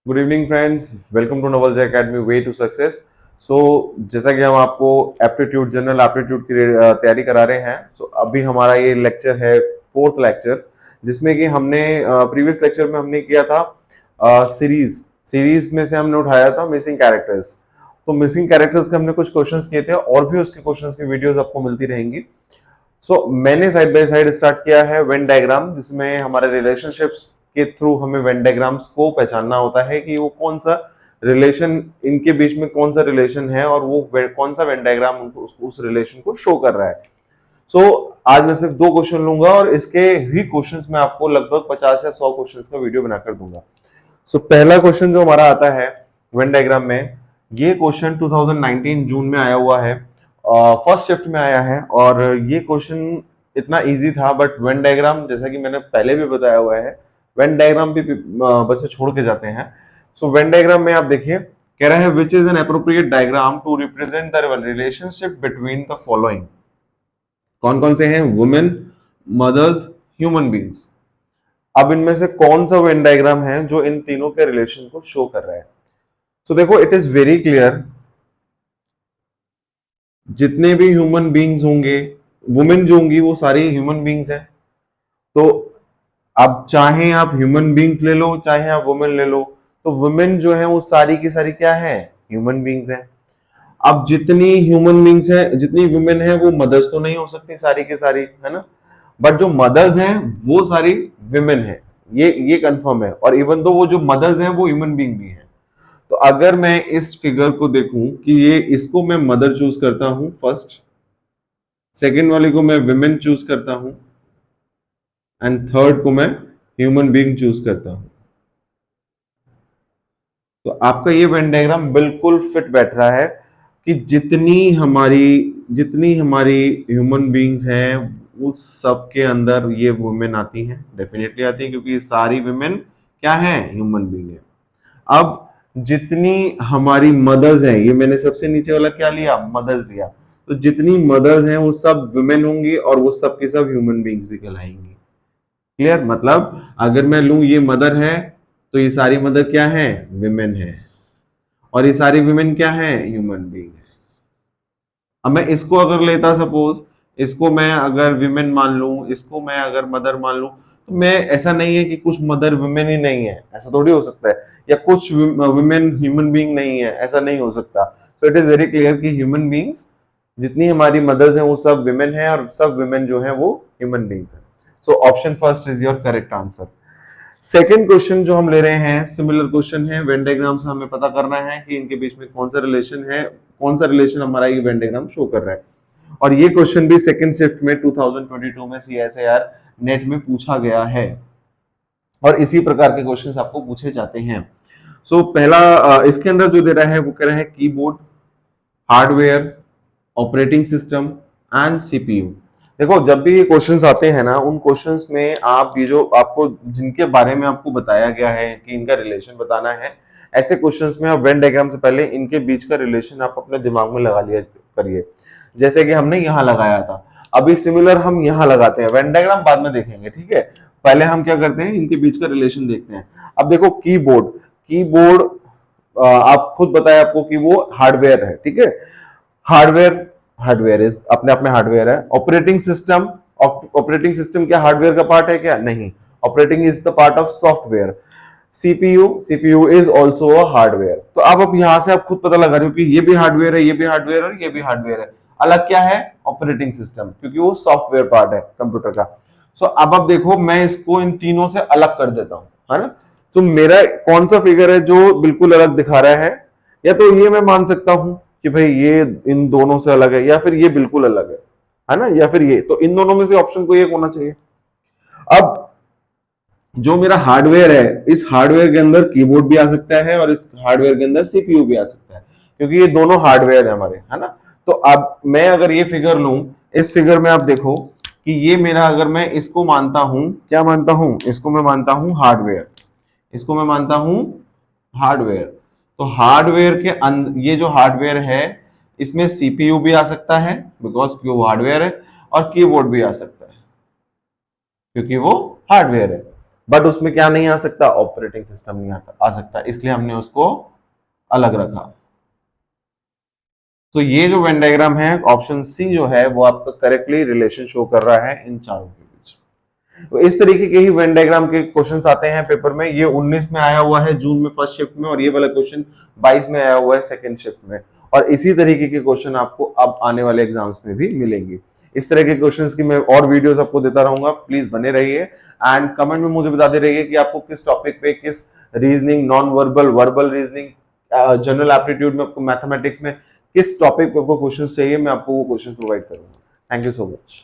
Good evening friends, welcome to Naval Academy way to success. So जैसा कि हम आपको एप्टीट्यूड जनरल एप्टीट्यूड की तैयारी करा रहे हैं। अभी हमारा ये लेक्चर है फोर्थ लेक्चर, जिसमें कि हमने प्रीवियस लेक्चर में हमने किया था सीरीज में से हमने उठाया था मिसिंग कैरेक्टर्स। तो मिसिंग कैरेक्टर्स के हमने कुछ क्वेश्चंस किए थे और भी उसके क्वेश्चंस की वीडियोस आपको मिलती रहेंगी। मैंने साइड बाय साइड स्टार्ट किया है वेन डायग्राम, जिसमें हमारे रिलेशनशिप्स के थ्रू हमें वेन डायग्राम्स को पहचानना होता है कि वो कौन सा रिलेशन, इनके बीच में कौन सा रिलेशन है और वो कौन सा वेन डायग्राम उनको उस रिलेशन को शो कर रहा है। आज मैं सिर्फ 2 क्वेश्चन लूंगा और इसके ही क्वेश्चंस में आपको लगभग 50 या 100 क्वेश्चंस का वीडियो बनाकर दूंगा। पहला क्वेश्चन जो हमारा आता है वेन डायग्राम में, ये क्वेश्चन 2019 जून में आया हुआ है, फर्स्ट शिफ्ट में आया है। और ये क्वेश्चन इतना इजी था, बट वेन डायग्राम जैसा कि मैंने पहले भी बताया हुआ है, वेन डायग्राम भी बच्चे छोड़ के जाते हैं। वेन डायग्राम में आप देखिए, कह रहा है which is an appropriate diagram to represent the relationship between the following. कौन कौन से हैं? Women, mothers, human beings. अब इनमें से कौन सा वेन डायग्राम है जो इन तीनों के रिलेशन को शो कर रहा है? देखो, इट इज वेरी क्लियर, जितने भी ह्यूमन बींग्स होंगे, वुमेन जो होंगी वो सारी ह्यूमन बींग्स हैं। तो अब चाहे आप ह्यूमन बींग्स ले लो चाहे आप वुमेन ले लो, तो वुमेन जो है वो सारी की सारी क्या है? ह्यूमन बींग्स हैं। अब जितनी ह्यूमन बींग्स है, जितनी वुमेन है, वो मदर्स तो नहीं हो सकती सारी की सारी, है ना? बट जो मदर्स हैं वो सारी विमेन है, ये कंफर्म है। और इवन दो वो जो मदर्स हैं वो ह्यूमन बींग भी है। तो अगर मैं इस फिगर को देखूं कि ये, इसको मैं मदर चूज करता हूं फर्स्ट, सेकेंड वाले को मैं विमेन चूज करता हूं, एंड थर्ड को मैं ह्यूमन बीइंग चूज करता हूं, तो आपका ये वेन डायग्राम बिल्कुल फिट बैठ रहा है कि जितनी हमारी ह्यूमन बीइंग्स हैं उस सब के अंदर ये वुमेन आती हैं, डेफिनेटली आती हैं, क्योंकि सारी वुमेन क्या है? ह्यूमन बीइंग है। अब जितनी हमारी मदर्स हैं, ये मैंने सबसे नीचे वाला क्या लिया? मदर्स लिया। तो जितनी मदर्स हैं वो सब वुमेन होंगी और वो सब की सब ह्यूमन बीइंग्स भी कहलाएंगी। क्लियर? मतलब अगर मैं लूं ये मदर है, तो ये सारी मदर क्या है? विमेन है। और ये सारी विमेन क्या है? ह्यूमन बीइंग है। अब मैं इसको अगर लेता, सपोज इसको मैं अगर विमेन मान लूं, इसको मैं अगर मदर मान लूं, तो मैं, ऐसा नहीं है कि कुछ मदर विमेन ही नहीं है, ऐसा थोड़ी हो सकता है, या कुछ विमेन ह्यूमन बीइंग नहीं है, ऐसा नहीं हो सकता। इट इज वेरी क्लियर कि ह्यूमन बीइंग्स, जितनी हमारी मदर्स हैं वो सब विमेन है और सब विमेन जो है वो ह्यूमन बीइंग्स है। Option first is your correct answer. Second question जो हम ले रहे हैं, सिमिलर क्वेश्चन है, वेन डायग्राम से हमें पता करना है कि इनके बीच में कौन सा रिलेशन है, कौन सा रिलेशन हमारा ये वेन डायग्राम शो कर रहा है। और ये क्वेश्चन भी सेकंड शिफ्ट में 2022 में CSIR नेट में पूछा गया है, और इसी प्रकार के क्वेश्चंस आपको पूछे जाते हैं। पहला इसके अंदर जो दे रहा है वो कह रहा है keyboard, hardware, operating system and CPU. देखो, जब भी ये क्वेश्चंस आते हैं ना, उन क्वेश्चंस में आप ये जो आपको, जिनके बारे में आपको बताया गया है कि इनका रिलेशन बताना है, ऐसे क्वेश्चंस में आप वेन डायग्राम से पहले इनके बीच का रिलेशन आप अपने दिमाग में लगा लिया करिए, जैसे कि हमने यहाँ लगाया था। अभी सिमिलर हम यहाँ लगाते हैं, वेन डायग्राम बाद में देखेंगे, ठीक है? पहले हम क्या करते हैं, इनके बीच का रिलेशन देखते हैं। अब देखो, कीबोर्ड, कीबोर्ड आप खुद बताए आपको कि वो हार्डवेयर है, ठीक है? हार्डवेयर, हार्डवेयर इज अपने आप में हार्डवेयर है। ऑपरेटिंग सिस्टम, ऑपरेटिंग सिस्टम क्या हार्डवेयर का पार्ट है क्या? नहीं, operating is the part of software. CPU, CPU is also a hardware. तो अब यहां से आप खुद पता लगा रहे हो कि ये भी हार्डवेयर है, ये भी हार्डवेयर और ये भी हार्डवेयर है। अलग क्या है? ऑपरेटिंग सिस्टम, क्योंकि वो सॉफ्टवेयर पार्ट है कंप्यूटर का। अब आप देखो, मैं इसको इन तीनों से अलग कर देता हूं, है ना? मेरा कौन सा फिगर है जो बिल्कुल अलग दिखा रहा है? या तो ये मैं मान सकता हूं कि भाई ये इन दोनों से अलग है, या फिर ये बिल्कुल अलग है ना? या फिर ये, तो इन दोनों में से ऑप्शन को एक होना चाहिए। अब जो मेरा हार्डवेयर है, इस हार्डवेयर के अंदर कीबोर्ड भी आ सकता है और इस हार्डवेयर के अंदर सीपीयू भी आ सकता है, क्योंकि ये दोनों हार्डवेयर है हमारे, है ना? तो अब मैं अगर ये फिगर लूं, इस फिगर में आप देखो कि ये मेरा, अगर मैं इसको मानता हूं, क्या मानता हूं? इसको मैं मानता हूं हार्डवेयर, इसको मैं मानता हूं हार्डवेयर। तो हार्डवेयर के अंदर, ये जो हार्डवेयर है, इसमें सीपीयू भी आ सकता है बिकॉज वो हार्डवेयर है, और कीबोर्ड भी आ सकता है क्योंकि वो हार्डवेयर है। बट उसमें क्या नहीं आ सकता, ऑपरेटिंग सिस्टम नहीं आ सकता, इसलिए हमने उसको अलग रखा। तो ये जो वेन डायग्राम है, ऑप्शन सी जो है वो आपका करेक्टली रिलेशन शो कर रहा है इन चारों के बीच। तो इस तरीके के ही वेन डायग्राम के क्वेश्चंस आते हैं पेपर में। ये 19 में आया हुआ है जून में फर्स्ट शिफ्ट में, और ये वाला क्वेश्चन 22 में आया हुआ है सेकंड शिफ्ट में, और इसी तरीके के क्वेश्चन आपको अब आने वाले एग्जाम्स में भी मिलेंगे। इस तरह के क्वेश्चंस की मैं और वीडियोस आपको देता रहूंगा, प्लीज बने रहिए। एंड कमेंट में मुझे बताते रहिए कि आपको किस टॉपिक पे, किस reasoning, non verbal, verbal reasoning, general aptitude में, आपको मैथमेटिक्स में किस टॉपिक पे आपको क्वेश्चंस चाहिए, मैं आपको वो क्वेश्चन प्रोवाइड करूंगा। Thank you so much.